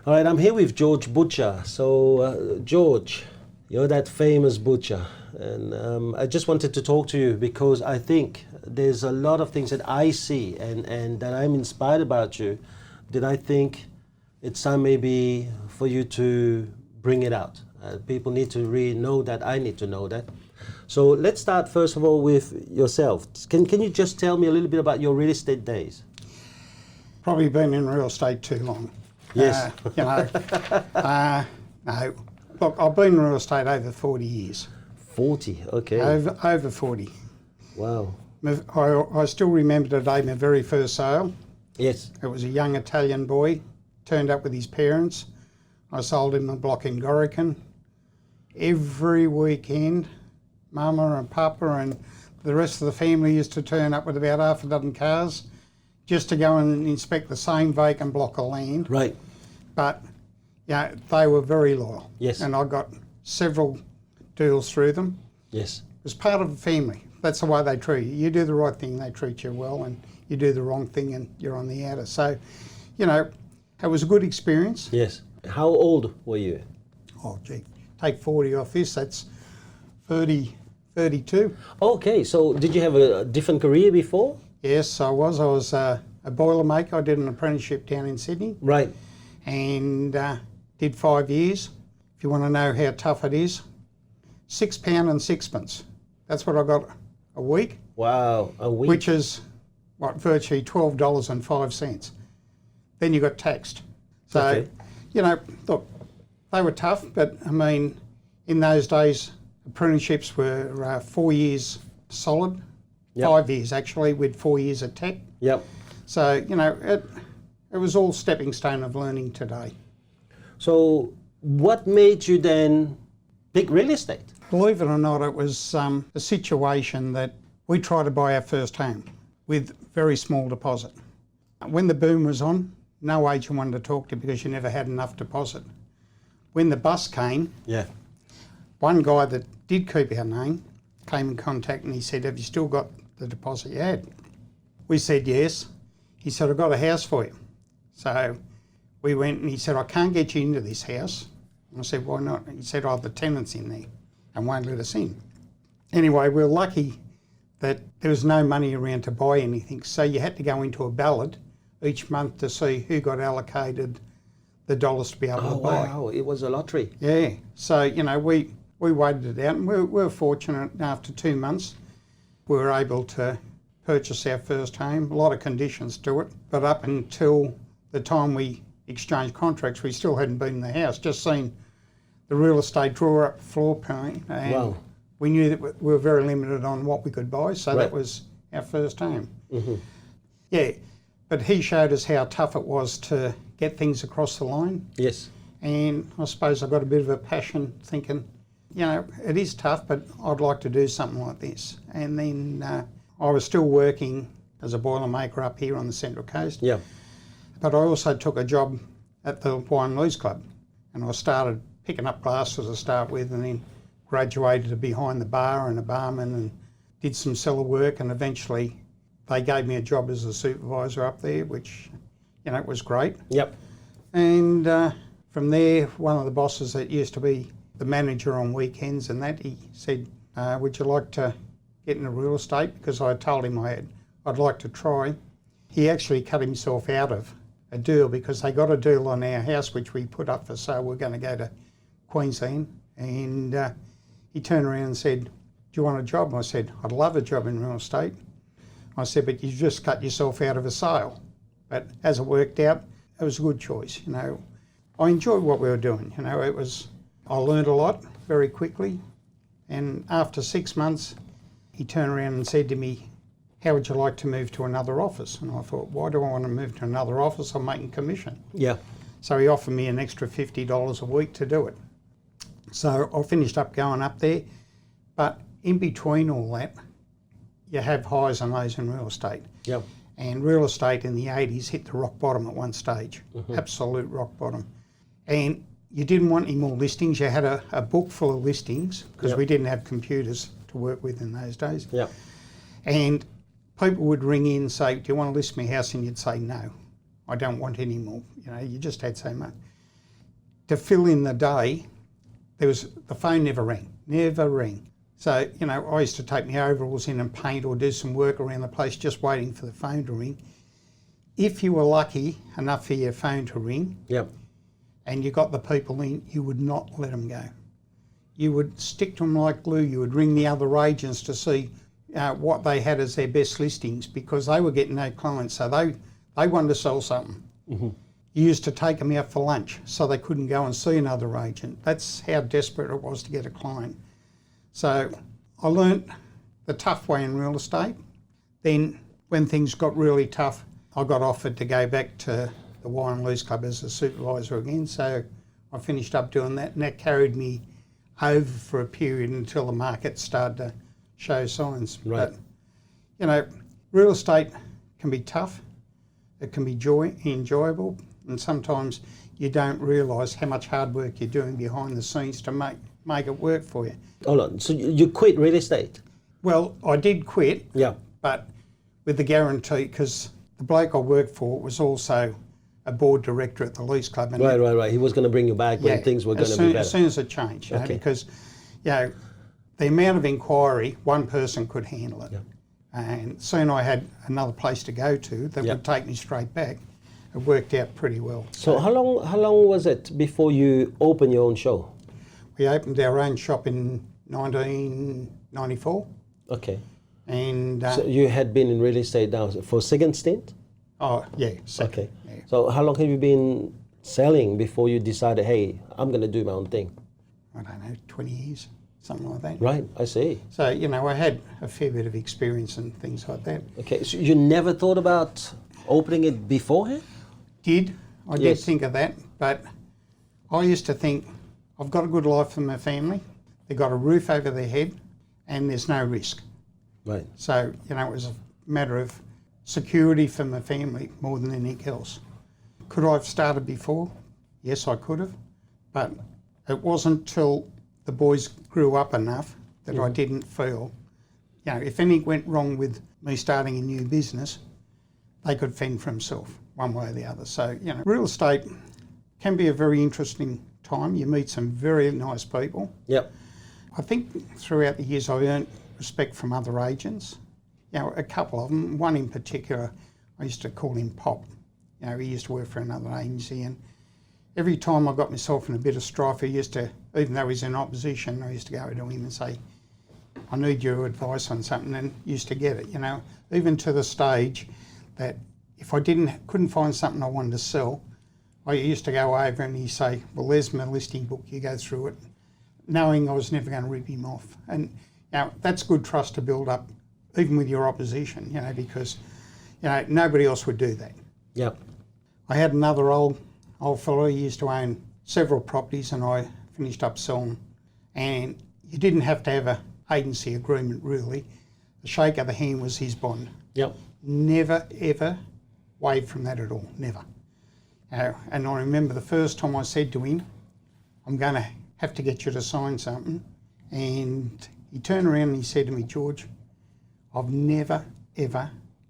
All right, I'm here with George Butcher. So, George, you're that famous butcher. And I just wanted to talk to you because I think there's a lot of things that I see and that I'm inspired about you that I think it's time maybe for you to bring it out. People need to really know that. I need to know that. So let's start first of all with yourself. Can you just tell me a little bit about your real estate days? Probably been in real estate too long. Yes. No. Look, I've been in real estate over 40 years. 40, okay. Over 40. Wow. I still remember today my very first sale. Yes. It was a young Italian boy, turned up with his parents. I sold him a block in Gorican. Every weekend, Mama and Papa and the rest of the family used to turn up with about half a dozen cars just to go and inspect the same vacant block of land. Right. But yeah, they were very loyal. Yes. And I got several deals through them. Yes. It was part of the family. That's the way they treat you. You do the right thing, they treat you well, and you do the wrong thing and you're on the outer. So, you know, it was a good experience. Yes. How old were you? Oh, gee, take 40 off this, that's 30, 32. Okay, so did you have a different career before? Yes, I was. I was a boiler maker. I did an apprenticeship down in Sydney. Right. And did 5 years. If you want to know how tough it is, £6 and sixpence. That's what I got a week. Wow, a week. Which is, virtually $12.05. Then you got taxed. So, Okay. you know, look, they were tough, but I mean, in those days, apprenticeships were 4 years solid. Yep. 5 years actually, with 4 years at tech. Yep. So, you know, it was all stepping stone of learning today. So what made you then pick real estate? Believe it or not, it was a situation that we tried to buy our first home with very small deposit. When the boom was on, no agent wanted to talk to you because you never had enough deposit. When the bus came, Yeah. one guy that did keep our name came in contact and he said, "Have you still got the deposit you had?" We said yes. He said, "I've got a house for you." So we went and he said, "I can't get you into this house." And I said, "Why not?" He said, "Oh, the tenant's in there and won't let us in." Anyway, we were lucky that there was no money around to buy anything. So you had to go into a ballot each month to see who got allocated the dollars to be able to buy. Wow, it was a lottery. Yeah. So, you know, we waited it out and we were fortunate after 2 months we were able to purchase our first home. A lot of conditions to it, but up until the time we exchanged contracts, we still hadn't been in the house, just seen the real estate draw up floor plan. And Wow. we knew that we were very limited on what we could buy, so Right. that was our first home. Mm-hmm. Yeah, but he showed us how tough it was to get things across the line. Yes. And I suppose I got a bit of a passion thinking, you know, it is tough, but I'd like to do something like this. And then I was still working as a boiler maker up here on the Central Coast. Yeah. But I also took a job at the Wine Lees Club. And I started picking up glasses to start with and then graduated to behind the bar and a barman and did some cellar work, and eventually they gave me a job as a supervisor up there, which, you know, was great. Yep. And from there, one of the bosses that used to be the manager on weekends and that, he said, "Would you like to get into real estate?" Because I told him I'd like to try. He actually cut himself out of a deal because they got a deal on our house which we put up for sale. We're going to go to Queensland, and he turned around and said, "Do you want a job?" I said, "I'd love a job in real estate." I said, "But you just cut yourself out of a sale." But as it worked out, it was a good choice. You know, I enjoyed what we were doing. You know, I learned a lot very quickly. And after 6 months, he turned around and said to me, "How would you like to move to another office?" And I thought, why do I want to move to another office? I'm making commission. Yeah. So he offered me an extra $50 a week to do it. So I finished up going up there. But in between all that, you have highs and lows in real estate. Yeah. And real estate in the 80s hit the rock bottom at one stage, absolute rock bottom. And you didn't want any more listings. You had a book full of listings because we didn't have computers to work with in those days. Yeah. And people would ring in and say, "Do you want to list my house?" And you'd say, "No, I don't want any more." You know, you just had so much. to fill in the day, the phone never rang. So, you know, I used to take my overalls in and paint or do some work around the place just waiting for the phone to ring. If you were lucky enough for your phone to ring, Yep. and you got the people in, you would not let them go. You would stick to them like glue. You would ring the other agents to see what they had as their best listings, because they were getting no clients, so they wanted to sell something. Mm-hmm. You used to take them out for lunch so they couldn't go and see another agent. That's how desperate it was to get a client. So I learnt the tough way in real estate. Then when things got really tough, I got offered to go back to the Hoang Club as a supervisor again. So I finished up doing that, and that carried me over for a period until the market started to show signs. Right. But, you know, real estate can be tough. It can be enjoyable, and sometimes you don't realise how much hard work you're doing behind the scenes to make it work for you. Hold on. So you quit real estate? Well, I did quit, Yeah. but with the guarantee, because the bloke I worked for was also a board director at the Lease Club. And Right. He was going to bring you back when things were going to be better. As soon as it changed, you know, because, you know, the amount of inquiry, one person could handle it. Yeah. And soon I had another place to go to that would take me straight back. It worked out pretty well. So how long was it before you opened your own show? We opened our own shop in 1994. Okay. And So you had been in real estate now for second stint? oh yeah, second, Okay. yeah. So how long have you been selling before you decided, hey, I'm going to do my own thing? I don't know, 20 years, something like that. Right, I see. So, you know, I had a fair bit of experience and things like that. Okay, so you never thought about opening it beforehand? I did think of that, but I used to think, I've got a good life for my family, they've got a roof over their head, and there's no risk. Right. So, you know, it was a matter of security for my family more than anything else. Could I have started before? Yes, I could have, but it wasn't till the boys grew up enough that I didn't feel, you know, if anything went wrong with me starting a new business, they could fend for themselves one way or the other. So, you know, real estate can be a very interesting time. You meet some very nice people. Yep. I think throughout the years I've earned respect from other agents. You know, a couple of them, one in particular, I used to call him Pop. You know, he used to work for another agency, and every time I got myself in a bit of strife, he used to, even though he's in opposition, I used to go to him and say, I need your advice on something, and used to get it, you know, even to the stage that if I couldn't find something I wanted to sell, I used to go over and he'd say, well, there's my listing book, you go through it, knowing I was never going to rip him off. And, you know, that's good trust to build up, even with your opposition, you know, because, you know, nobody else would do that. Yep. I had another old fellow, he used to own several properties, and I finished up selling. And you didn't have to have an agency agreement, really. The shake of the hand was his bond. Yep. Never, ever wavered from that at all, never. And I remember the first time I said to him, I'm going to have to get you to sign something. And he turned around and he said to me, George, I've never, ever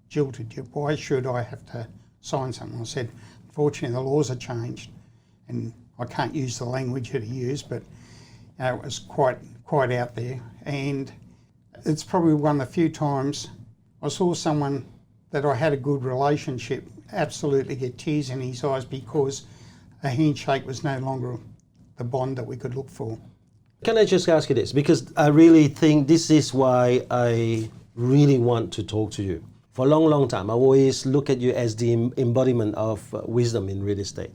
jilted you. Why should I have to sign something? I said, unfortunately, the laws have changed, and I can't use the language that he used, but it was quite out there. And it's probably one of the few times I saw someone that I had a good relationship absolutely get tears in his eyes because a handshake was no longer the bond that we could look for. Can I just ask you this? Because I really think this is why I really want to talk to you. For a long, long time, I always look at you as the embodiment of wisdom in real estate.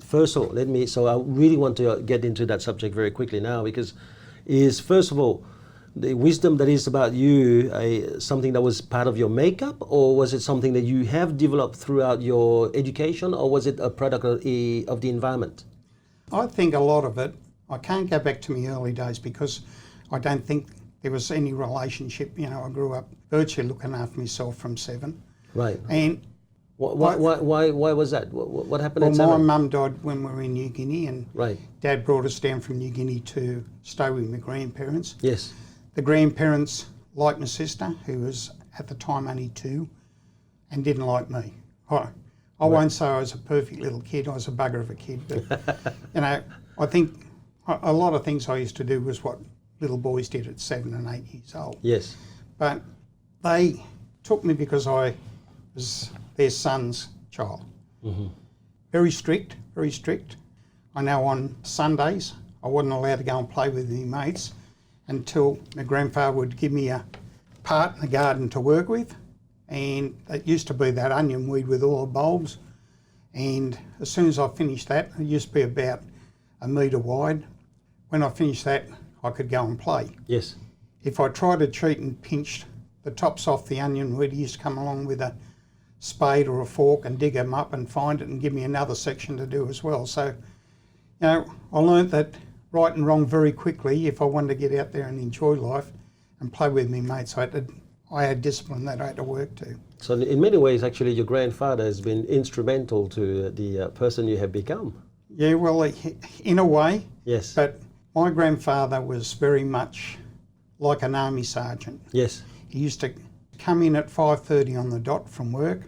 First of all, so I really want to get into that subject very quickly now, because first of all, the wisdom that is about you, something that was part of your makeup, or was it something that you have developed throughout your education, or was it a product of the environment? I think a lot of it, I can't go back to my early days because I don't think there was any relationship. You know, I grew up virtually looking after myself from 7. Right. And why was that? What happened at 7? Well, my mum died when we were in New Guinea, and right. Dad brought us down from New Guinea to stay with my grandparents. Yes. The grandparents liked my sister, who was at the time only 2, and didn't like me. I won't say I was a perfect little kid, I was a bugger of a kid, but you know, I think a lot of things I used to do was what little boys did at 7 and 8 years old. Yes. But they took me because I was their son's child. Mm-hmm. Very strict, very strict. I know on Sundays I wasn't allowed to go and play with my mates until my grandfather would give me a part in the garden to work with, and it used to be that onion weed with all the bulbs, and as soon as I finished that, it used to be about a metre wide. When I finished that, I could go and play. Yes. If I tried to cheat and pinched the tops off the onion weed, he used to come along with a spade or a fork and dig them up and find it and give me another section to do as well. So, I learnt that right and wrong very quickly if I wanted to get out there and enjoy life and play with me mates. I had discipline that I had to work to. So in many ways, actually, your grandfather has been instrumental to the person you have become. Yeah, well, in a way. Yes. But my grandfather was very much like an army sergeant. Yes. He used to come in at 5:30 on the dot from work.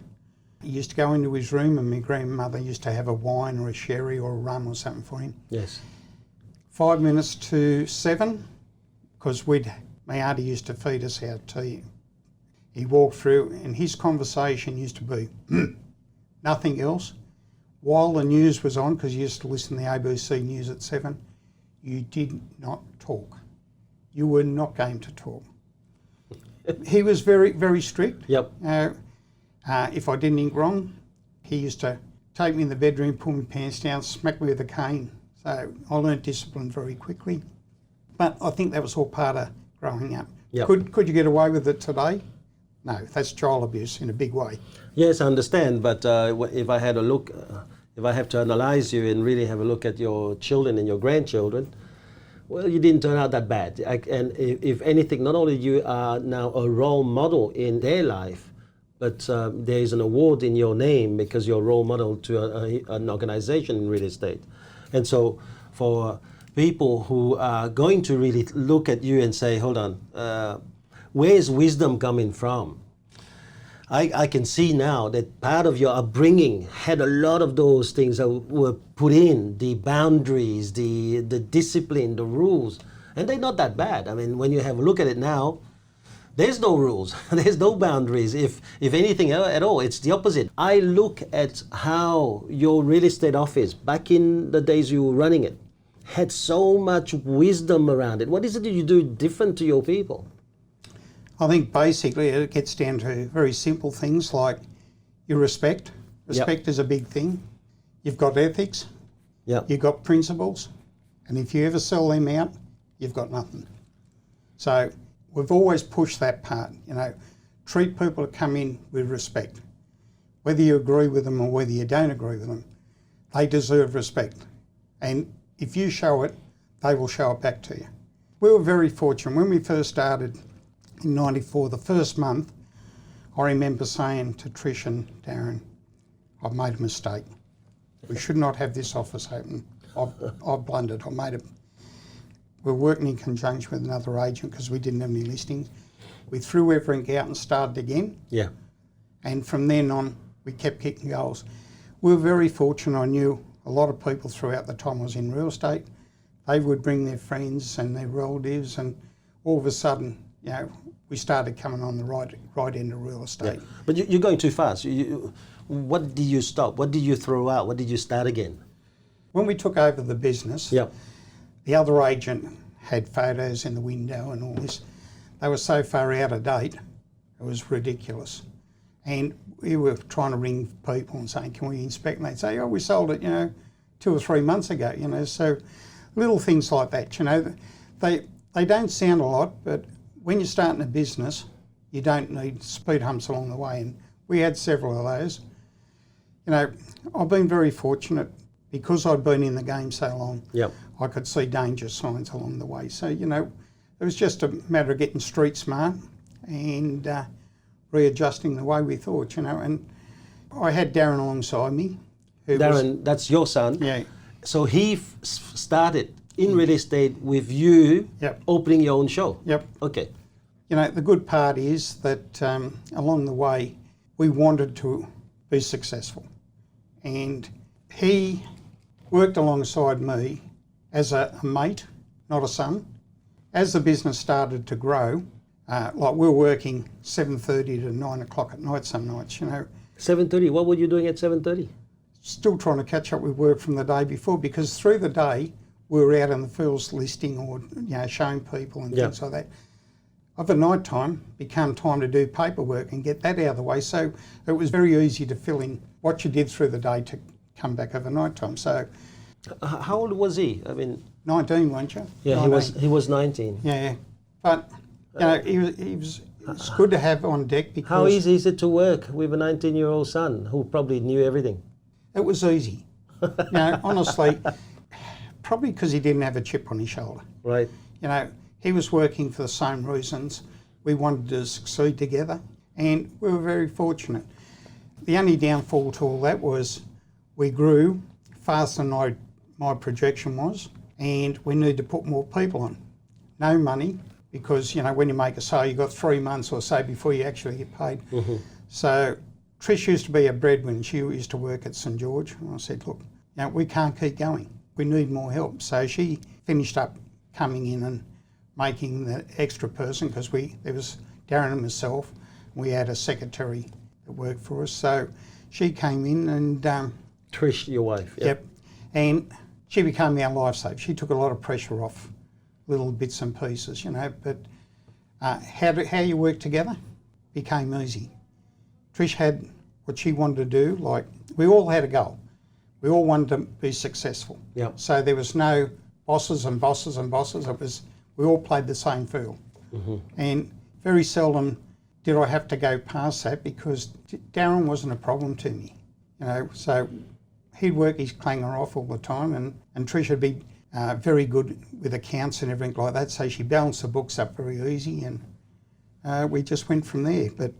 He used to go into his room and my grandmother used to have a wine or a sherry or a rum or something for him. Yes. 5 minutes to 7, because my auntie used to feed us our tea. He walked through and his conversation used to be nothing else. While the news was on, because he used to listen to the ABC News at 7, you did not talk. You were not going to talk. He was very, very strict. Yep. If I did anything wrong, he used to take me in the bedroom, pull my pants down, smack me with a cane. So I learnt discipline very quickly. But I think that was all part of growing up. Yep. Could you get away with it today? No, that's child abuse in a big way. Yes, I understand. But if I had a look, if I have to analyse you and really have a look at your children and your grandchildren, well, you didn't turn out that bad. And if anything, not only you are now a role model in their life, but there is an award in your name because you're a role model to an organisation in real estate. And so for people who are going to really look at you and say, hold on, where is wisdom coming from? I can see now that part of your upbringing had a lot of those things that were put in, the boundaries, the discipline, the rules, and they're not that bad. I mean, when you have a look at it now, there's no rules, there's no boundaries, if anything at all. It's the opposite. I look at how your real estate office, back in the days you were running it, had so much wisdom around it. What is it that you do different to your people? I think basically it gets down to very simple things like your respect. Respect is a big thing. You've got ethics. Yep. You've got principles. And if you ever sell them out, you've got nothing. So we've always pushed that part, treat people that come in with respect. Whether you agree with them or whether you don't agree with them, they deserve respect. And if you show it, they will show it back to you. We were very fortunate. When we first started in 94, the first month, I remember saying to Trish and Darren, I've made a mistake. We should not have this office open. I've blundered. We're working in conjunction with another agent because we didn't have any listings. We threw everything out and started again. Yeah. And from then on, we kept kicking goals. We were very fortunate. I knew a lot of people throughout the time I was in real estate. They would bring their friends and their relatives, and all of a sudden, we started coming on the right end of real estate. Yeah. But you're going too fast. What did you stop? What did you throw out? What did you start again? When we took over the business, Yep. the other agent had photos in the window and all this. They were so far out of date, it was ridiculous. And we were trying to ring people and saying, can we inspect? And they'd say, we sold it, 2 or 3 months ago, So little things like that, they don't sound a lot, but when you're starting a business, you don't need speed humps along the way. And we had several of those. I've been very fortunate because I'd been in the game so long. Yep. I could see danger signs along the way. So, it was just a matter of getting street smart and readjusting the way we thought, And I had Darren alongside me. Darren, that's your son. Yeah. So he started in real estate with you. Yep. Opening your own show. Yep. Okay. The good part is that along the way, we wanted to be successful. And he worked alongside me as a mate, not a son. As the business started to grow, like we were working 7:30 to 9 o'clock at night some nights, 7:30. What were you doing at 7:30? still trying to catch up with work from the day before, because through the day we were out in the fields listing or showing people and things like that. Of the night time become time to do paperwork and get that out of the way, so it was very easy to fill in what you did through the day to come back over night time. So how old was he? I mean, 19, weren't you? yeah, 19. he was 19. Yeah, but he was it's good to have on deck because How easy is it to work with a 19-year-old son who probably knew everything? it was easy. Honestly, probably because he didn't have a chip on his shoulder. Right. He was working for the same reasons. We wanted to succeed together, and we were very fortunate. The only downfall to all that was we grew faster than my projection was, and we needed to put more people on. No money, because when you make a sale, you've got 3 months or so before you actually get paid. Mm-hmm. So Trish used to be a breadwinner. She used to work at St George, and I said, look, we can't keep going. We need more help. So she finished up coming in and making the extra person, because there was Darren and myself. We had a secretary that worked for us. So she came in and... Trish, your wife. Yep. And she became our lifesaver. She took a lot of pressure off little bits and pieces, but how you work together became easy. Trish had what she wanted to do. Like, we all had a goal. We all wanted to be successful. Yep. So there was no bosses and bosses and bosses. We all played the same field. Mm-hmm. And very seldom did I have to go past that, because Darren wasn't a problem to me. So he'd work his clanger off all the time, and Trish would be very good with accounts and everything like that. So she balanced the books up very easy, and we just went from there. But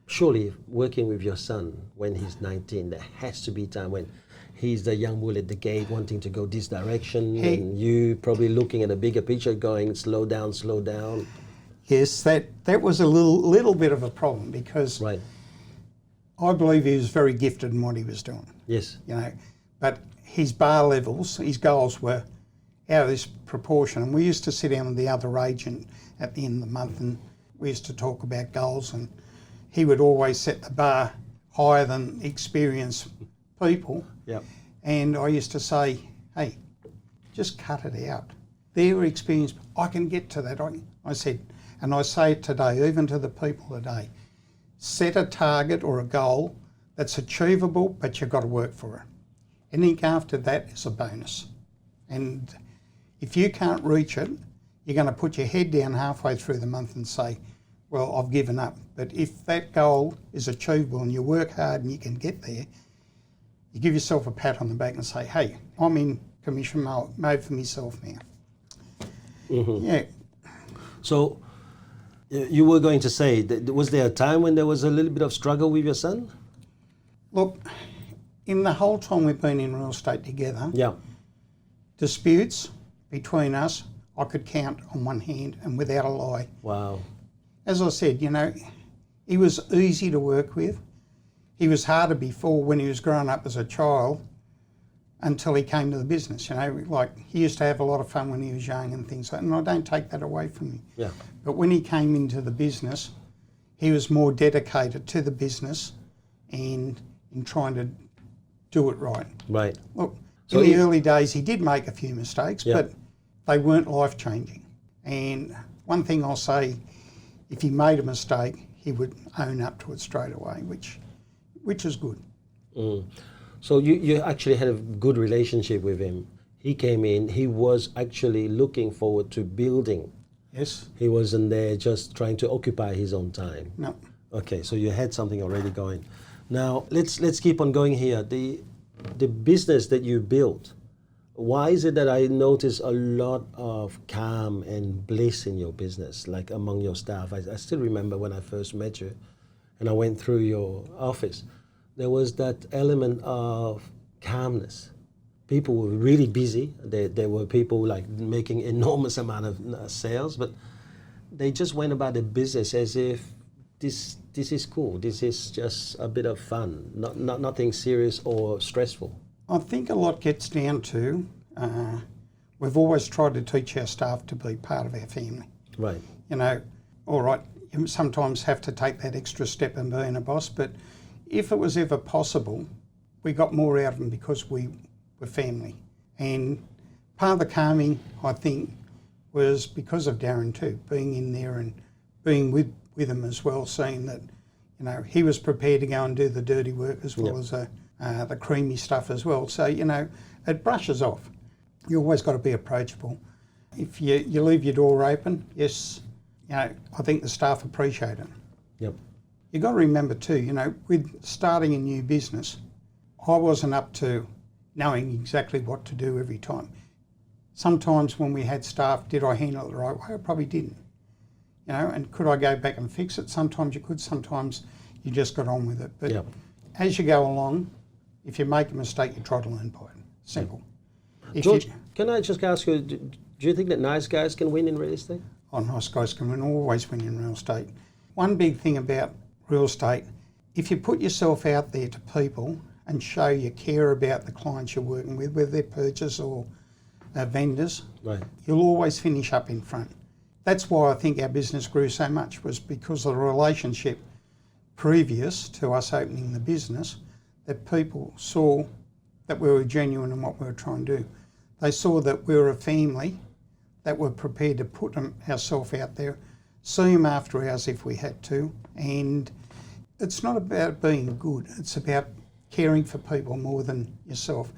surely working with your son when he's 19, there has to be time when he's the young bull at the gate wanting to go this direction, and you probably looking at a bigger picture going, slow down, slow down. Yes, that was a little bit of a problem, because right. I believe he was very gifted in what he was doing. Yes. But his bar levels, his goals were out of this proportion. And we used to sit down with the other agent at the end of the month, and we used to talk about goals, and he would always set the bar higher than experienced people. Yep. And I used to say, hey, just cut it out. They're experienced. I can get to that. I said, and I say it today, even to the people today, set a target or a goal that's achievable, but you've got to work for it. Anything after that is a bonus. And if you can't reach it, you're going to put your head down halfway through the month and say, well, I've given up. But if that goal is achievable and you work hard and you can get there, you give yourself a pat on the back and say, hey, I'm in commission mode for myself now. Mm-hmm. Yeah. So you were going to say, was there a time when there was a little bit of struggle with your son? Look, in the whole time we've been in real estate together, disputes between us, I could count on one hand and without a lie. Wow. As I said, he was easy to work with. He was harder before when he was growing up as a child until he came to the business. Like he used to have a lot of fun when he was young and things like that, and I don't take that away from him. Yeah. But when he came into the business, he was more dedicated to the business and in trying to do it right. Right. Look, so in the early days, he did make a few mistakes, but they weren't life-changing. And one thing I'll say, if he made a mistake, he would own up to it straight away, which is good. Mm. So you actually had a good relationship with him. He came in, he was actually looking forward to building. Yes. He wasn't there just trying to occupy his own time. No. Okay, so you had something already going. Now, let's keep on going here. The business that you built, why is it that I notice a lot of calm and bliss in your business, like among your staff? I still remember when I first met you and I went through your office. There was that element of calmness. People were really busy. There were people like making enormous amount of sales, but they just went about their business as if this is cool. This is just a bit of fun, nothing serious or stressful. I think a lot gets down to we've always tried to teach our staff to be part of our family. Right. You know, all right, you sometimes have to take that extra step in being a boss, but if it was ever possible, we got more out of them because we were family. And part of the calming, I think, was because of Darren too, being in there and being with him as well, seeing that, you know, he was prepared to go and do the dirty work as well as the creamy stuff as well. So, you know, it brushes off. You always got to be approachable. If you leave your door open, yes, you know, I think the staff appreciate it. Yep. You got to remember too, you know, with starting a new business, I wasn't up to knowing exactly what to do every time. Sometimes when we had staff, did I handle it the right way? I probably didn't. You know, and could I go back and fix it? Sometimes you could, sometimes you just got on with it. But as you go along, if you make a mistake, you try to learn by it. Simple. George, can I just ask you, do you think that nice guys can win in real estate? Oh, nice guys can always win in real estate. One big thing about real estate, if you put yourself out there to people and show you care about the clients you're working with, whether they're purchasers or vendors, you'll always finish up in front. That's why I think our business grew so much, was because of the relationship previous to us opening the business, that people saw that we were genuine in what we were trying to do. They saw that we were a family that were prepared to put ourselves out there, see them after hours if we had to, and it's not about being good, it's about caring for people more than yourself.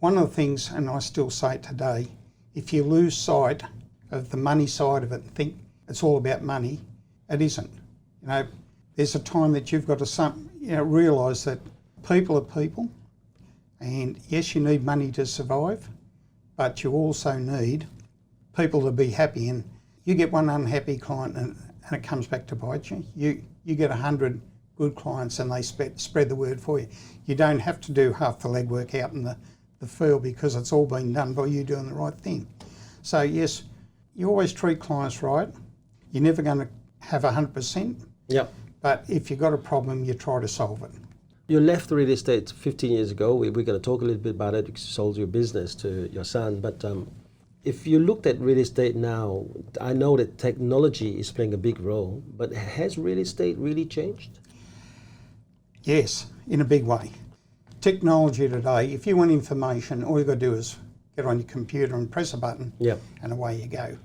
One of the things, and I still say it today, if you lose sight of the money side of it and think it's all about money, it isn't. You know, there's a time that you've got to realise that people are people, and yes, you need money to survive, but you also need people to be happy. And you get one unhappy client and it comes back to bite you. You get 100 good clients and they spread the word for you. You don't have to do half the legwork out in the field because it's all been done by you doing the right thing. So yes, you always treat clients right. You're never going to have 100%. Yep. But if you've got a problem, you try to solve it. You left real estate 15 years ago. We're going to talk a little bit about it. You sold your business to your son. But if you looked at real estate now, I know that technology is playing a big role, but has real estate really changed? Yes, in a big way. Technology today, if you want information, all you've got to do is get on your computer and press a button, and away you go.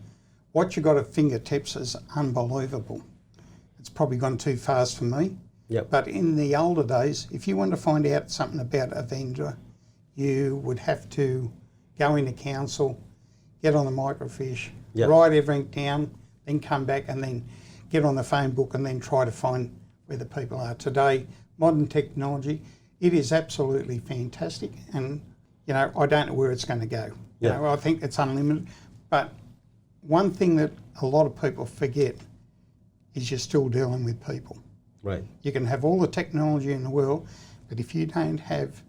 What you've got at fingertips is unbelievable. It's probably gone too fast for me. But in the older days, if you wanted to find out something about a vendor, you would have to go into council, get on the microfiche, write everything down, then come back and then get on the phone book and then try to find where the people are. Today, modern technology, it is absolutely fantastic, and you know, I don't know where it's going to go. You know, I think it's unlimited. But one thing that a lot of people forget is you're still dealing with people. Right. You can have all the technology in the world, but if you don't have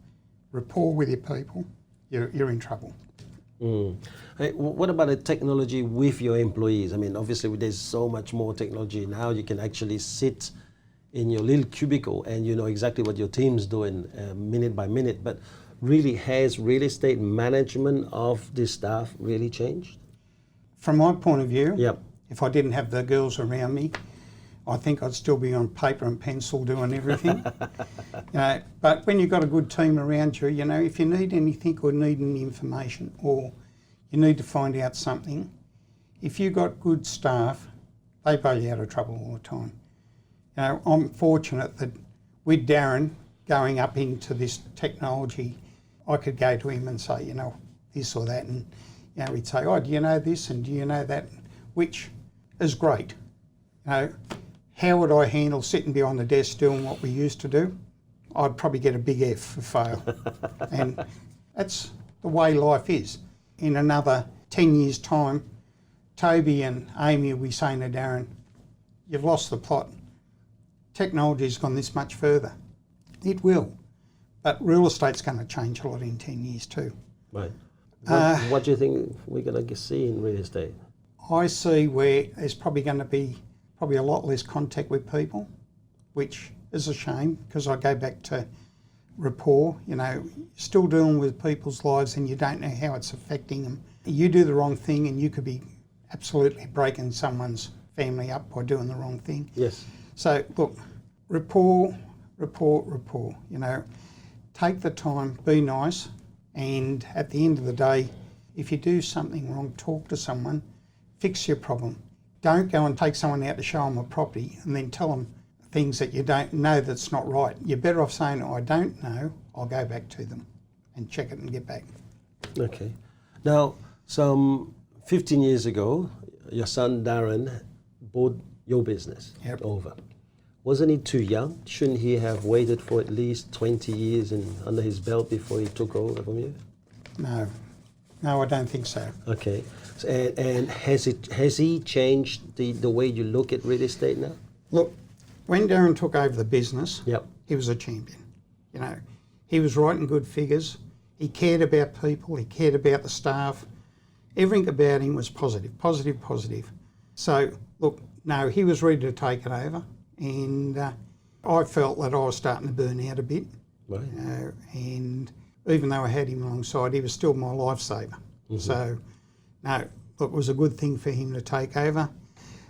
rapport with your people, you're in trouble. Hey, what about the technology with your employees? I mean, obviously there's so much more technology now. You can actually sit in your little cubicle and you know exactly what your team's doing minute by minute. But really, has real estate management of the staff really changed? From my point of view, if I didn't have the girls around me, I think I'd still be on paper and pencil doing everything. You know, but when you've got a good team around you, you know, if you need anything or need any information or you need to find out something, if you've got good staff, they bail you out of trouble all the time. You know, I'm fortunate that with Darren going up into this technology, I could go to him and say, you know, this or that, and you know, he'd say, oh, do you know this and do you know that, which is great. You know, how would I handle sitting behind the desk doing what we used to do? I'd probably get a big F for fail. And that's the way life is. In another 10 years' time, Toby and Amy will be saying to Darren, you've lost the plot. Technology's gone this much further. It will. But real estate's going to change a lot in 10 years too. Right. What do you think we're going to see in real estate? I see where there's probably going to be a lot less contact with people, which is a shame because I go back to rapport. You know, you're still dealing with people's lives and you don't know how it's affecting them. You do the wrong thing and you could be absolutely breaking someone's family up by doing the wrong thing. Yes. So look, rapport, you know, take the time, be nice, and at the end of the day, if you do something wrong, talk to someone, fix your problem. Don't go and take someone out to show them a property and then tell them things that you don't know that's not right. You're better off saying, I don't know, I'll go back to them and check it and get back. Okay. Now, some 15 years ago, your son Darren bought your business over. Wasn't he too young? Shouldn't he have waited for at least 20 years under his belt before he took over from you? No, I don't think so. Okay. So, and has he changed the way you look at real estate now? Look, when Darren took over the business, he was a champion. You know, he was writing good figures. He cared about people. He cared about the staff. Everything about him was positive. So, look, no, he was ready to take it over. And I felt that I was starting to burn out a bit. Right. And even though I had him alongside, he was still my lifesaver. Mm-hmm. So, no, look, it was a good thing for him to take over.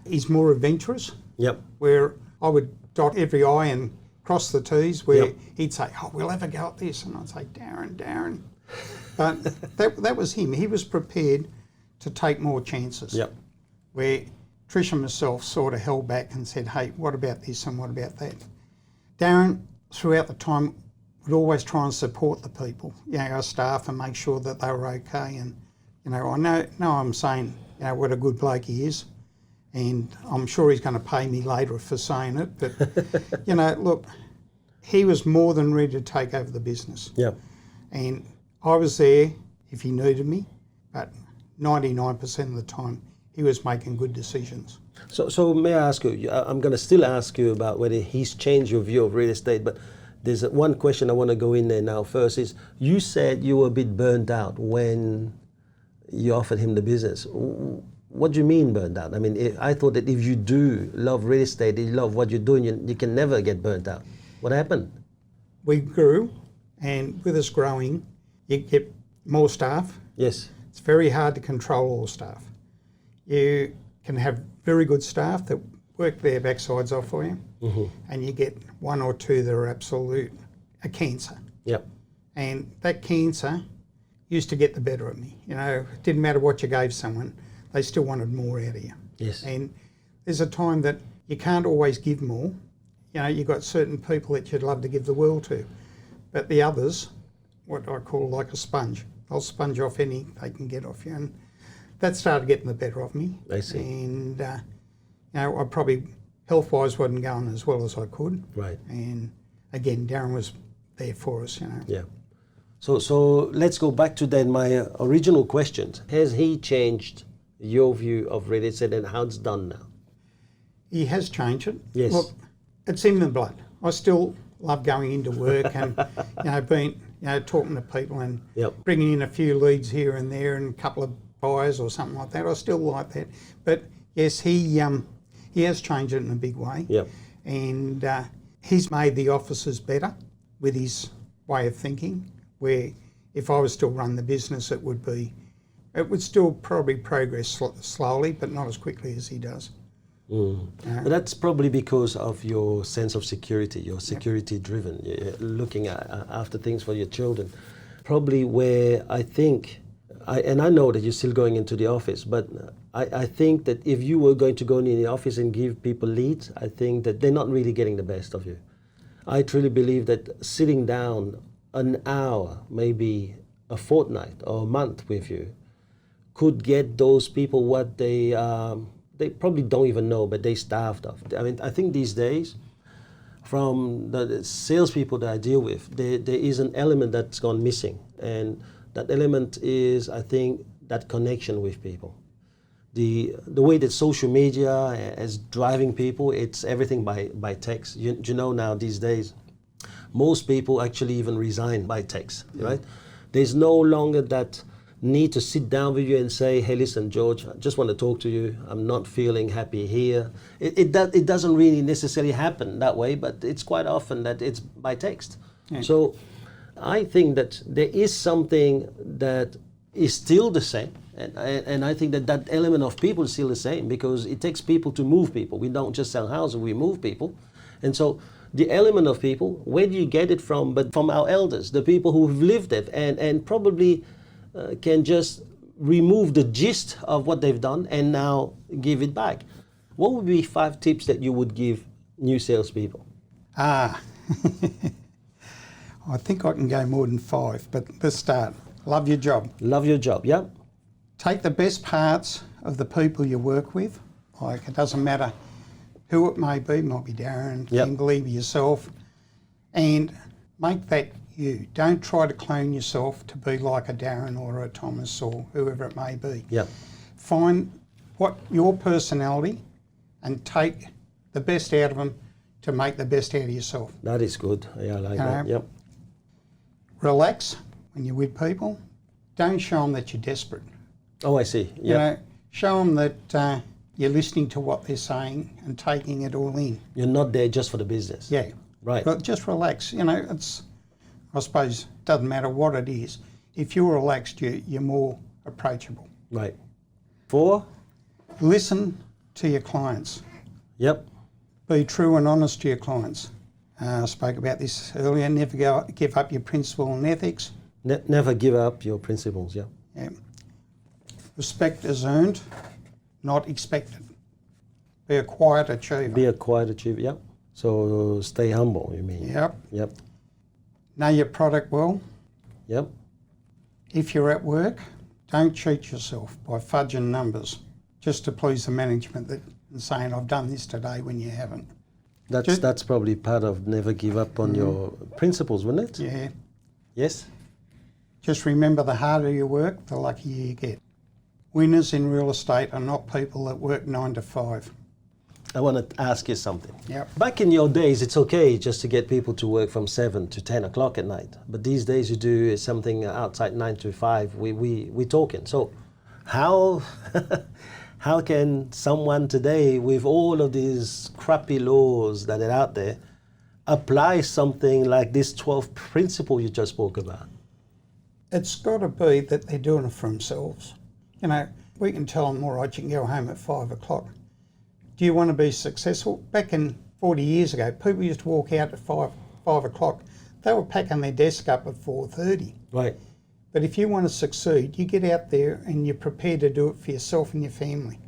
He's more adventurous. Yep. Where I would dot every I and cross the T's, where he'd say, oh, we'll have a go at this. And I'd say, Darren. But that was him. He was prepared to take more chances. Yep. Where Trish and myself sort of held back and said, hey, what about this and what about that? Darren, throughout the time, would always try and support the people, you know, our staff, and make sure that they were okay. And, you know, I know I'm saying, you know, what a good bloke he is. And I'm sure he's going to pay me later for saying it. But, you know, look, he was more than ready to take over the business. Yeah. And I was there if he needed me, but 99% of the time, he was making good decisions. So may I ask you, I'm going to still ask you about whether he's changed your view of real estate, but there's one question I want to go in there now first is, you said you were a bit burnt out when you offered him the business. What do you mean burnt out? I mean, I thought that if you do love real estate, you love what you're doing, you can never get burnt out. What happened? We grew, and with us growing, you get more staff. Yes. It's very hard to control all staff. You can have very good staff that work their backsides off for you, and you get one or two that are absolute a cancer. Yep. And that cancer used to get the better of me. You know, it didn't matter what you gave someone, they still wanted more out of you. Yes. And there's a time that you can't always give more. You know, you've got certain people that you'd love to give the world to, but the others, what I call like a sponge, they'll sponge off any they can get off you. And that started getting the better of me. I see. And, you know, I probably, health-wise, wasn't going as well as I could. Right. And, again, Darren was there for us, you know. Yeah. So let's go back to then my original question. Has he changed your view of real estate and how it's done now? He has changed it. Yes. Look, it's in the blood. I still love going into work and, you know, talking to people and bringing in a few leads here and there and a couple of buyers or something like that. I still like that. But yes, he has changed it in a big way. Yep. And he's made the offices better with his way of thinking, where if I was still run the business, it would still probably progress slowly, but not as quickly as he does. But that's probably because of your sense of security. You're security driven. You're looking after things for your children. Probably where I think, and I know that you're still going into the office, but I think that if you were going to go into the office and give people leads, I think that they're not really getting the best of you. I truly believe that sitting down an hour, maybe a fortnight or a month with you, could get those people what they probably don't even know, but they starved of. I mean, I think these days, from the salespeople that I deal with, there is an element that's gone missing, and that element is, I think, that connection with people. The way that social media is driving people, it's everything by text. You know now these days, most people actually even resign by text, right? There's no longer that need to sit down with you and say, hey, listen, George, I just want to talk to you. I'm not feeling happy here. It doesn't really necessarily happen that way, but it's quite often that it's by text. Yeah. So I think that there is something that is still the same. And I think that that element of people is still the same, because it takes people to move people. We don't just sell houses, we move people. And so the element of people, where do you get it from? But from our elders, the people who've lived it, and probably can just remove the gist of what they've done and now give it back. What would be 5 tips that you would give new salespeople? I think I can go more than 5, but let's start. Love your job. Love your job, yeah? Take the best parts of the people you work with. Like, it doesn't matter who it may be, might be Darren, Yep. Kimberly, yourself, and make that you. Don't try to clone yourself to be like a Darren or a Thomas or whoever it may be. Yeah. Find what your personality and take the best out of them to make the best out of yourself. That is good. Yeah, I like that. Yep. Relax when you're with people. Don't show them that you're desperate. Oh, I see. You Yeah. know, show them that you're listening to what they're saying and taking it all in. You're not there just for the business. Yeah. Right. But just relax. You know, I suppose, doesn't matter what it is. If you're relaxed, you're more approachable. Right. 4? Listen to your clients. Yep. Be true and honest to your clients. I spoke about this earlier. Never give up your principle and ethics. Never give up your principles, yeah. Yeah. Respect is earned, not expected. Be a quiet achiever. Be a quiet achiever, yep. So stay humble, you mean? Yep. Yep. Know your product well. Yep. If you're at work, don't cheat yourself by fudging numbers just to please the management and saying, I've done this today when you haven't. That's probably part of never give up on your principles, wouldn't it? Yeah. Yes? Just remember, the harder you work, the luckier you get. Winners in real estate are not people that work 9 to 5. I want to ask you something. Yep. Back in your days, it's okay just to get people to work from 7 to 10 o'clock at night. But these days you do something outside 9 to 5. We're talking. So how how can someone today, with all of these crappy laws that are out there, apply something like this 12th principle you just spoke about? It's got to be that they're doing it for themselves. You know, we can tell them, all right, you can go home at 5 o'clock. Do you want to be successful? Back in 40 years ago, people used to walk out at 5 o'clock. They were packing their desk up at 4:30. Right. But if you want to succeed, you get out there and you're prepared to do it for yourself and your family.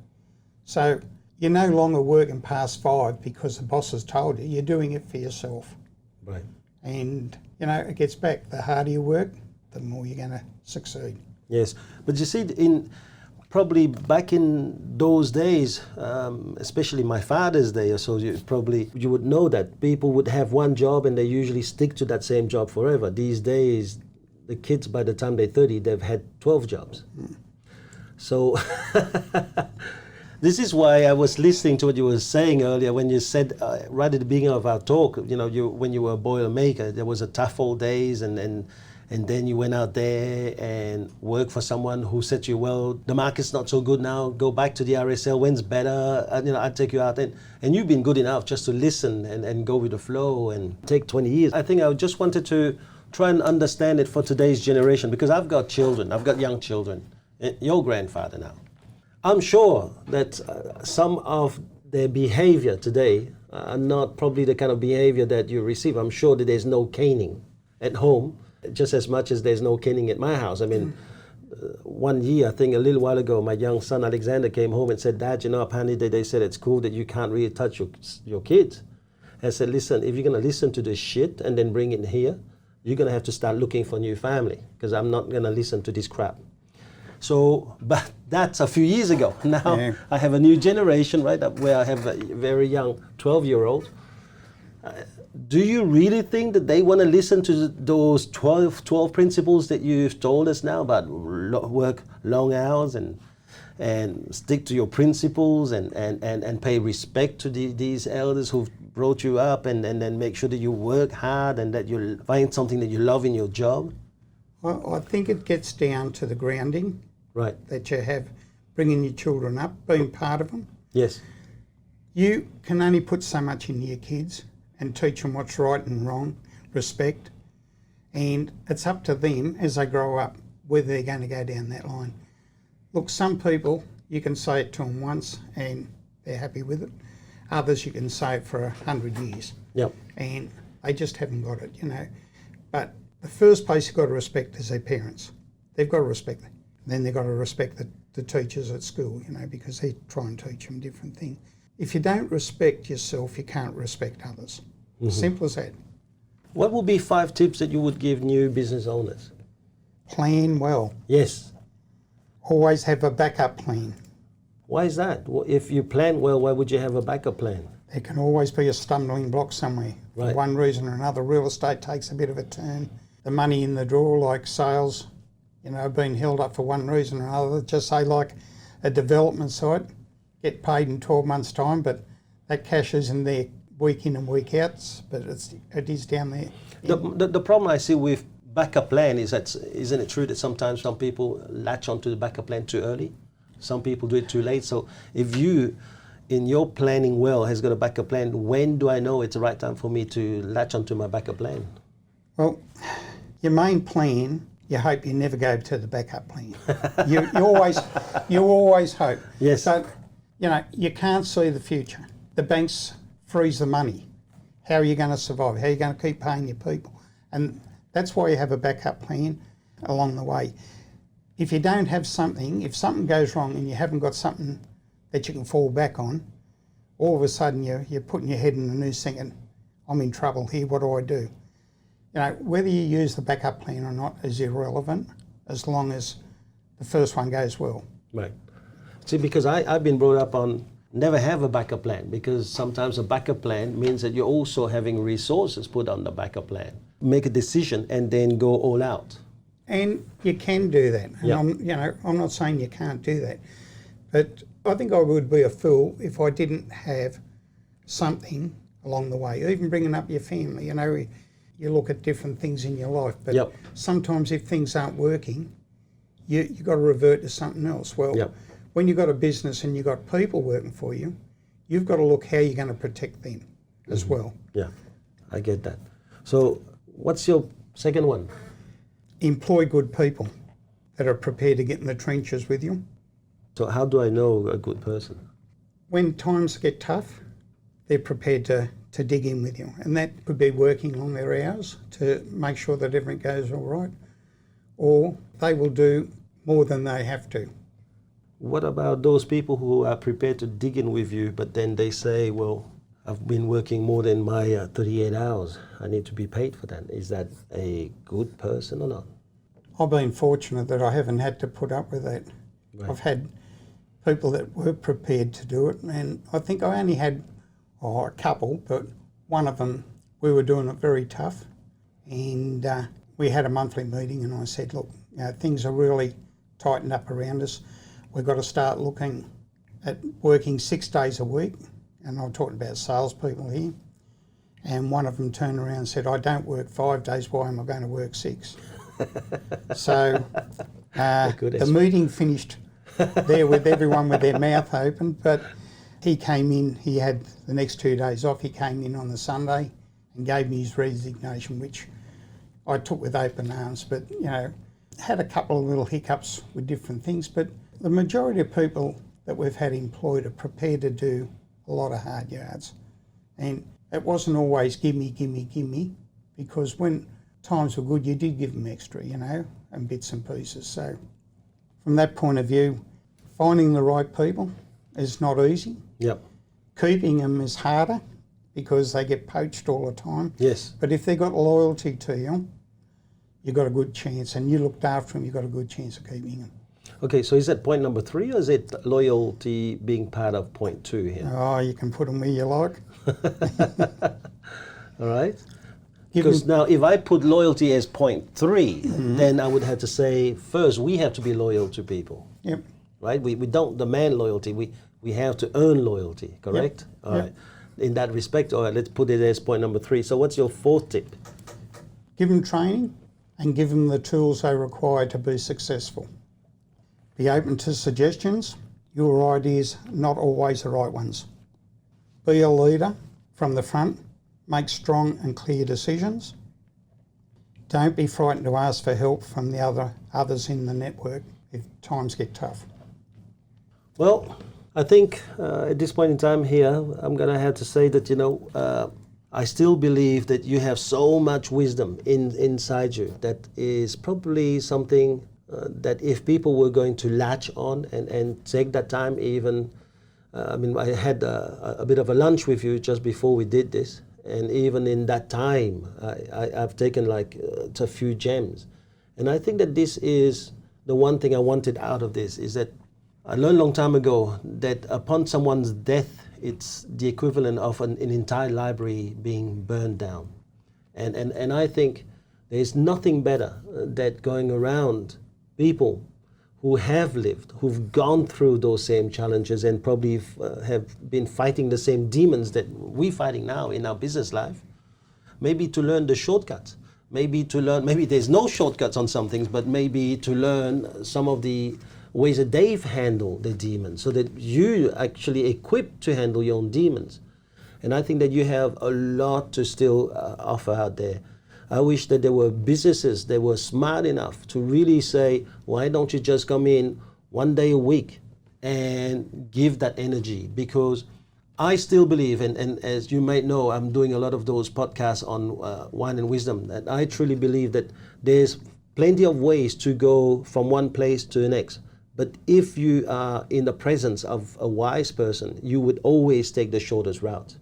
So you're no longer working past 5 because the boss has told you. You're doing it for yourself. Right. And, you know, it gets back. The harder you work, the more you're going to succeed. Yes, but you see, probably back in those days, especially my father's day or so, you would know that people would have one job and they usually stick to that same job forever. These days, the kids, by the time they're 30, they've had 12 jobs. So this is why I was listening to what you were saying earlier when you said, right at the beginning of our talk, you know, when you were a Boilermaker, there was a tough old days and then you went out there and worked for someone who said to you, well, the market's not so good now, go back to the RSL, when's better, you know, I'd take you out. And you've been good enough just to listen and go with the flow and take 20 years. I think I just wanted to try and understand it for today's generation, because I've got children, I've got young children, your grandfather now. I'm sure that some of their behavior today are not probably the kind of behavior that you receive. I'm sure that there's no caning at home, just as much as there's no caning at my house. I mean, one year, I think a little while ago, my young son Alexander came home and said, Dad, you know, apparently they said at school that you can't really touch your kids. I said, listen, if you're going to listen to this shit and then bring it here, you're going to have to start looking for a new family, because I'm not going to listen to this crap. So, but that's a few years ago. Now I have a new generation, right, where I have a very young 12-year-old. Do you really think that they want to listen to those 12 principles that you've told us now about work long hours and stick to your principles and pay respect to these elders who've brought you up and then make sure that you work hard and that you find something that you love in your job? Well, I think it gets down to the grounding that you have, bringing your children up, being part of them. Yes. You can only put so much into your kids and teach them what's right and wrong, respect. And it's up to them as they grow up whether they're going to go down that line. Look, some people, you can say it to them once and they're happy with it. Others you can say it for 100 years. Yep. And they just haven't got it, you know. But the first place you've got to respect is their parents. They've got to respect them. Then they've got to respect the teachers at school, you know, because they try and teach them different things. If you don't respect yourself, you can't respect others. Simple as that. What would be 5 tips that you would give new business owners? Plan well. Yes. Always have a backup plan. Why is that? If you plan well, why would you have a backup plan? There can always be a stumbling block somewhere. Right. For one reason or another, real estate takes a bit of a turn. The money in the drawer, like sales, you know, been held up for one reason or another. Just say like a development site, get paid in 12 months' time, but that cash isn't there week in and week out, but it is down there. The problem I see with backup plan is that, isn't it true that sometimes some people latch onto the backup plan too early? Some people do it too late. So if you, in your planning well, has got a backup plan, when do I know it's the right time for me to latch onto my backup plan? Well, your main plan, you hope you never go to the backup plan. you always hope. Yes. So, you know, you can't see the future. The banks freeze the money. How are you going to survive? How are you going to keep paying your people? And that's why you have a backup plan along the way. If you don't have something, if something goes wrong and you haven't got something that you can fall back on, all of a sudden you're putting your head in the noose thinking, I'm in trouble here, what do I do? You know, whether you use the backup plan or not is irrelevant as long as the first one goes well. Right. See, because I've been brought up on never have a backup plan, because sometimes a backup plan means that you're also having resources put on the backup plan. Make a decision and then go all out. And you can do that. And I'm not saying you can't do that. But I think I would be a fool if I didn't have something along the way, even bringing up your family. You know, you look at different things in your life, but sometimes if things aren't working, you've got to revert to something else. Well, when you've got a business and you've got people working for you, you've got to look how you're going to protect them as well. Yeah, I get that. So what's your second one? Employ good people that are prepared to get in the trenches with you. So how do I know a good person? When times get tough, they're prepared to dig in with you. And that could be working long their hours to make sure that everything goes all right. Or they will do more than they have to. What about those people who are prepared to dig in with you, but then they say, well, I've been working more than my 38 hours. I need to be paid for that. Is that a good person or not? I've been fortunate that I haven't had to put up with that. Right. I've had people that were prepared to do it, and I think I only had a couple, but one of them, we were doing it very tough, and we had a monthly meeting, and I said, look, you know, things are really tightened up around us. We've got to start looking at working 6 days a week, and I'm talking about salespeople here, and one of them turned around and said, I don't work 5 days, why am I going to work 6? So the meeting finished there with everyone with their mouth open, but he came in, he had the next 2 days off, he came in on the Sunday and gave me his resignation, which I took with open arms, but, you know, had a couple of little hiccups with different things, but the majority of people that we've had employed are prepared to do a lot of hard yards. And it wasn't always gimme, because when times were good, you did give them extra, you know, and bits and pieces. So from that point of view, finding the right people is not easy. Yep. Keeping them is harder because they get poached all the time. Yes. But if they've got loyalty to you, you've got a good chance, and you looked after them, you've got a good chance of keeping them. Okay, so is that point number 3, or is it loyalty being part of point 2 here? Oh, you can put them where you like. All right. Because now if I put loyalty as point 3, then I would have to say, first, we have to be loyal to people. Yep. Right? We don't demand loyalty. We have to earn loyalty, correct? Yep. All right. In that respect, all right, let's put it as point number 3. So what's your 4th tip? Give them training and give them the tools they require to be successful. Be open to suggestions. Your ideas not always the right ones. Be a leader from the front. Make strong and clear decisions. don't be frightened to ask for help from the others in the network if times get tough. Well, I think at this point in time here, I'm going to have to say that, I still believe that you have so much wisdom inside you that is probably something that if people were going to latch on and take that time even, I had a bit of a lunch with you just before we did this, and even in that time, I've taken a few gems. And I think that this is the one thing I wanted out of this, is that I learned a long time ago that upon someone's death, it's the equivalent of an entire library being burned down. And I think there's nothing better than going around people who have lived, who've gone through those same challenges and probably have been fighting the same demons that we're fighting now in our business life. Maybe to learn the shortcuts. Maybe there's no shortcuts on some things, but maybe to learn some of the ways that they've handled the demons so that you actually equipped to handle your own demons. And I think that you have a lot to still offer out there. I wish that there were businesses that were smart enough to really say, why don't you just come in one day a week and give that energy? Because I still believe, and as you might know, I'm doing a lot of those podcasts on wine and wisdom, that I truly believe that there's plenty of ways to go from one place to the next. But if you are in the presence of a wise person, you would always take the shortest route.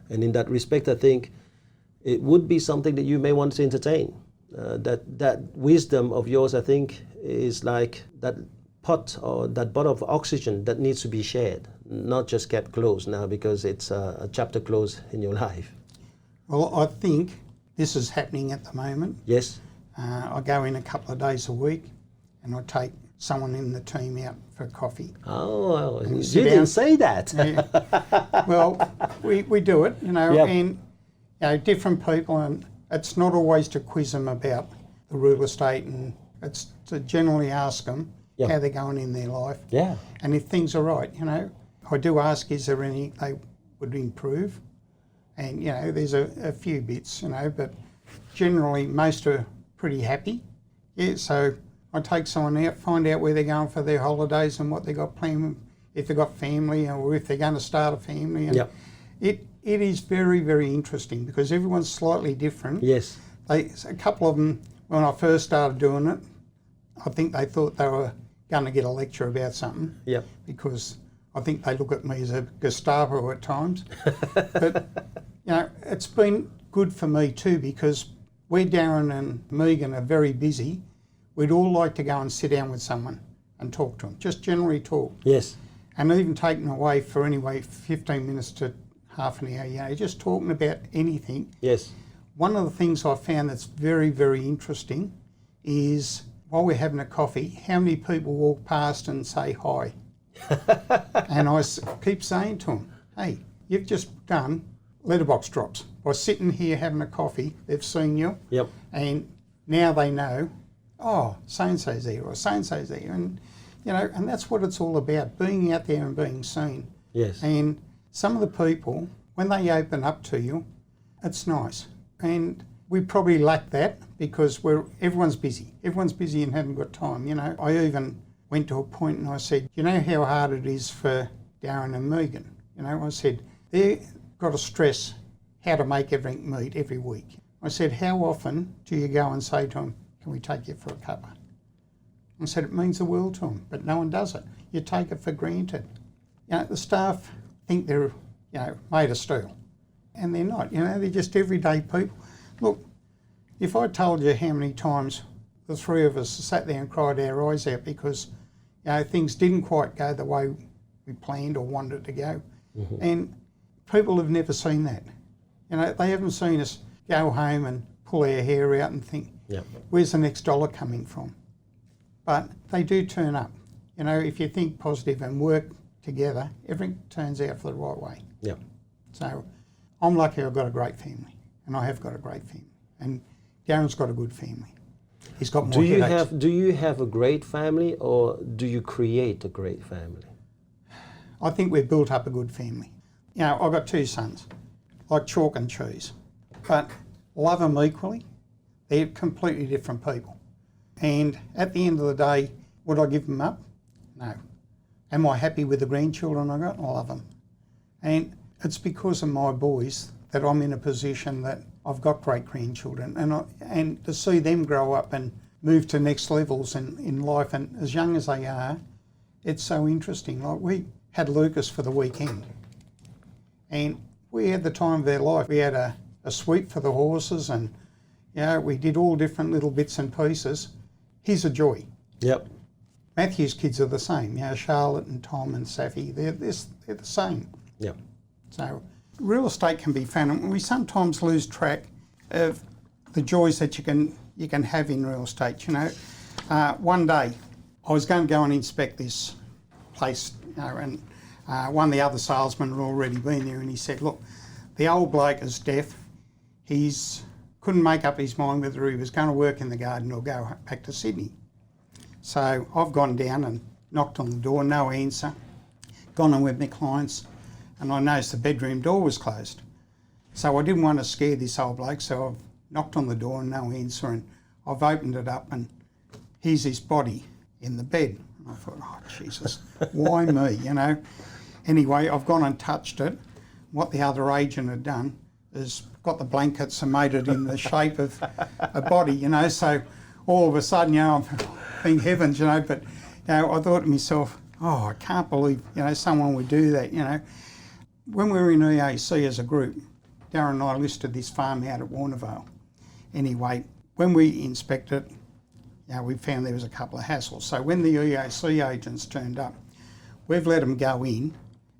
And in that respect, I think it would be something that you may want to entertain. That wisdom of yours, I think, is like that pot or that bottle of oxygen that needs to be shared, not just kept closed now because it's a chapter closed in your life. Well, I think this is happening at the moment. Yes. I go in a couple of days a week and I take someone in the team out for coffee. Oh, well, you sit didn't down. say that. Yeah. Well, we do it, Yep. and different people, and it's not always to quiz them about the real estate, and it's to generally ask them Yep. how they're going in their life. Yeah. And if things are right, I do ask, is there any they would improve? And, there's a few bits, but generally most are pretty happy. Yeah, so I take someone out, find out where they're going for their holidays and what they got planned, if they've got family or if they're going to start a family. And Yep. it is very, very interesting because everyone's slightly different. Yes. A couple of them, when I first started doing it, I think they thought they were going to get a lecture about something. Yep. Because I think they look at me as a Gestapo at times. But, it's been good for me too because where Darren and Megan are very busy, we'd all like to go and sit down with someone and talk to them, just generally talk. Yes. And even taking away for anyway 15 minutes to half an hour, just talking about anything. Yes. One of the things I found that's very, very interesting is while we're having a coffee, how many people walk past and say hi? And I keep saying to them, hey, you've just done letterbox drops. By sitting here having a coffee, they've seen you. Yep. And now they know, oh, so-and-so's there or so-and-so's there. And, and that's what it's all about, being out there and being seen. Yes. And some of the people, when they open up to you, it's nice. And we probably lack that because everyone's busy. Everyone's busy and haven't got time. I even went to a point and I said, you know how hard it is for Darren and Megan? I said, they've got to stress how to make everything meet every week. I said, how often do you go and say to them, can we take you for a cuppa? I said, it means the world to them, but no one does it. You take it for granted. The staff think they're, made of steel, and they're not. They're just everyday people. Look, if I told you how many times the three of us sat there and cried our eyes out because, things didn't quite go the way we planned or wanted it to go, and people have never seen that. They haven't seen us go home and pull our hair out and think, Yep. where's the next dollar coming from? But they do turn up. If you think positive and work together, everything turns out for the right way. Yep. So I'm lucky I've got a great family, and I have got a great family. And Darren's got a good family. He's got more headaches. Do you have a great family or do you create a great family? I think we've built up a good family. I've got two sons, like chalk and cheese, but love them equally. They're completely different people. And at the end of the day, would I give them up? No. Am I happy with the grandchildren I got? I love them. And it's because of my boys that I'm in a position that I've got great grandchildren, and to see them grow up and move to next levels in life, and as young as they are, it's so interesting. Like, we had Lucas for the weekend, and we had the time of their life. We had a sweep for the horses, and we did all different little bits and pieces. He's a joy. Yep. Matthew's kids are the same. Charlotte and Tom and Safi, they're the same. Yep. So real estate can be fun, and we sometimes lose track of the joys that you can have in real estate. One day I was going to go and inspect this place, and one of the other salesmen had already been there, and he said, "Look, the old bloke is deaf. He's couldn't make up his mind whether he was going to work in the garden or go back to Sydney." So I've gone down and knocked on the door, no answer. Gone on with my clients, and I noticed the bedroom door was closed. So I didn't want to scare this old bloke, so I've knocked on the door and no answer, and I've opened it up, and here's his body in the bed. And I thought, oh Jesus, why me, Anyway, I've gone and touched it. What the other agent had done is got the blankets and made it in the shape of a body, so all of a sudden, I'm thinking heavens, but I thought to myself, oh, I can't believe, someone would do that, When we were in EAC as a group, Darren and I listed this farm out at Warnervale. Anyway, when we inspected it, we found there was a couple of hassles. So when the EAC agents turned up, we've let them go in,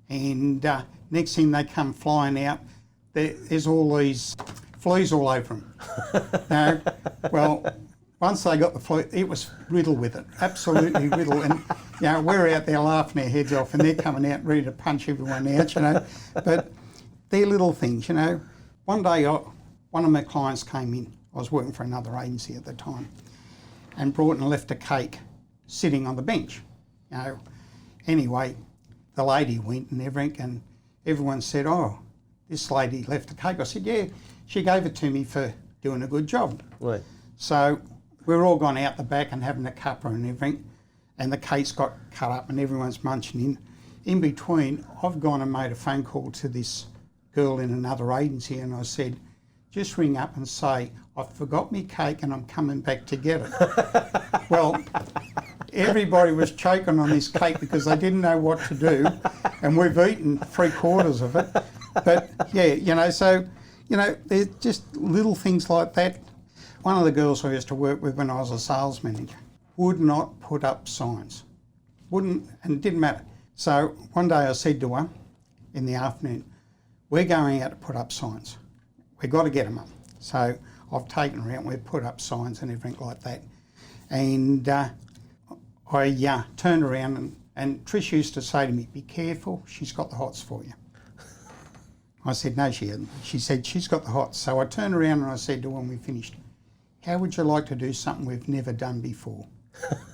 and next thing they come flying out, there's all these fleas all over them. Well, once they got the flea, it was riddled with it, absolutely riddled. And we're out there laughing our heads off, and they're coming out ready to punch everyone out, But they're little things, One day, one of my clients came in. I was working for another agency at the time, and brought and left a cake sitting on the bench. Anyway, the lady went and everything, and everyone said, "Oh, this lady left a cake." I said, "Yeah, she gave it to me for doing a good job." Right. So we're all gone out the back and having a cuppa and everything, and the cake's got cut up and everyone's munching in. In between, I've gone and made a phone call to this girl in another agency, and I said, "Just ring up and say, I forgot me cake and I'm coming back to get it." Well, everybody was choking on this cake because they didn't know what to do, and we've eaten 3/4 of it. But so, there's just little things like that. One of the girls I used to work with when I was a sales manager would not put up signs. Wouldn't, and it didn't matter. So one day I said to her in the afternoon, "We're going out to put up signs. We've got to get them up." So I've taken her out and we've put up signs and everything like that. And I turned around and Trish used to say to me, "Be careful, she's got the hots for you." I said, "No, she hasn't." She said, "She's got the hots." So I turned around and I said to her when we finished, "How would you like to do something we've never done before?"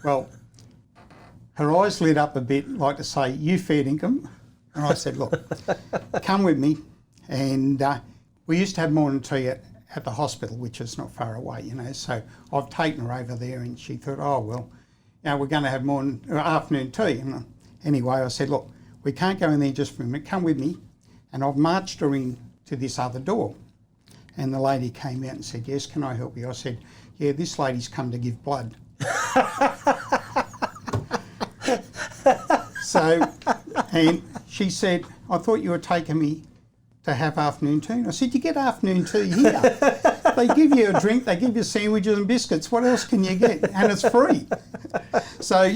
Well, her eyes lit up a bit, like to say, "You fair dinkum." And I said, "Look, come with me." And we used to have morning tea at the hospital, which is not far away, So I've taken her over there, and she thought, "Oh, well, we're going to have afternoon tea." And anyway, I said, "Look, we can't go in there just for a minute. Come with me." And I've marched her in to this other door. And the lady came out and said, "Yes, can I help you?" I said, "Yeah, this lady's come to give blood." So, and she said, "I thought you were taking me to have afternoon tea." And I said, "You get afternoon tea here. They give you a drink, they give you sandwiches and biscuits. What else can you get? And it's free." So,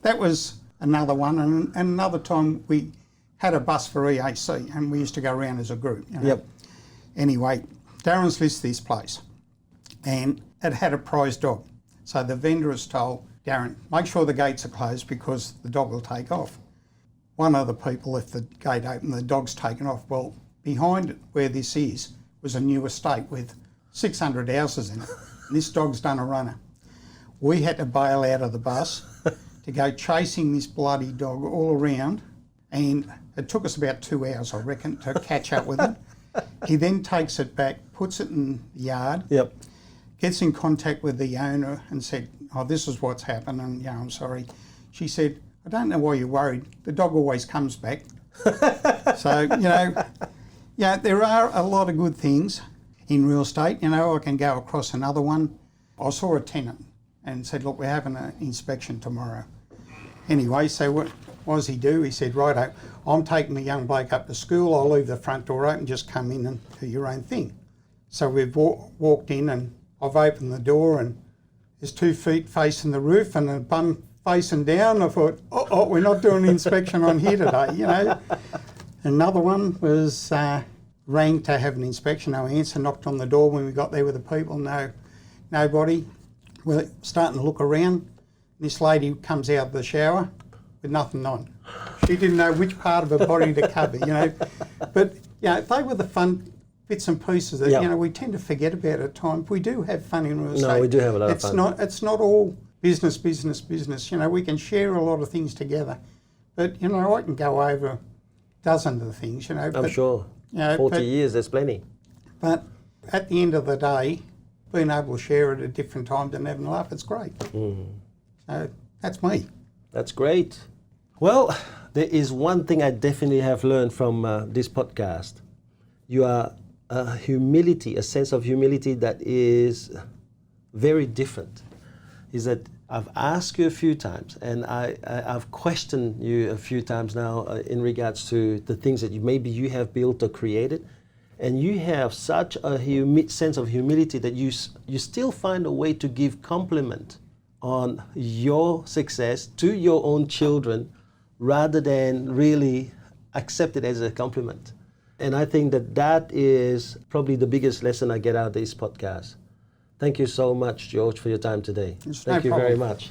that was another one. And another time we had a bus for EAC and we used to go around as a group. Yep. Anyway, Darren's listed this place and it had a prize dog. So the vendor has told Darren, "Make sure the gates are closed because the dog will take off." One of the people left the gate open, the dog's taken off. Well, behind it, where this is, was a new estate with 600 houses in it. And this dog's done a runner. We had to bail out of the bus to go chasing this bloody dog all around, and it took us about 2 hours, I reckon, to catch up with it. He then takes it back, puts it in the yard, Yep. gets in contact with the owner and said, oh, this is what's happened, and, I'm sorry. She said, I don't know why you're worried. The dog always comes back. So, there are a lot of good things in real estate. I can go across another one. I saw a tenant and said, look, we're having an inspection tomorrow. Anyway, so what does he do? He said, righto, I'm taking the young bloke up to school. I'll leave the front door open, just come in and do your own thing. So we've walked in and I've opened the door and there's 2 feet facing the roof and a bum facing down. I thought, we're not doing an inspection on here today, Another one was rang to have an inspection, no answer, knocked on the door when we got there with the people, nobody. We're starting to look around. This lady comes out of the shower with nothing on. She didn't know which part of her body to cover, But, they were the fun bits and pieces that, we tend to forget about at times. We do have fun in real estate. No, we do have a lot of fun. It's not all business. We can share a lot of things together. But, I can go over dozens of things, I'm sure. 40 years, there's plenty. But at the end of the day, being able to share it at different times and having a laugh, it's great. So that's me. That's great. Well, there is one thing I definitely have learned from this podcast. You are a sense of humility that is very different. Is that I've asked you a few times and I've questioned you a few times now in regards to the things that maybe you have built or created. And you have such a sense of humility that you still find a way to give compliment on your success to your own children rather than really accept it as a compliment. And I think that is probably the biggest lesson I get out of this podcast. Thank you so much, George, for your time today. It's Thank no you very problem. much.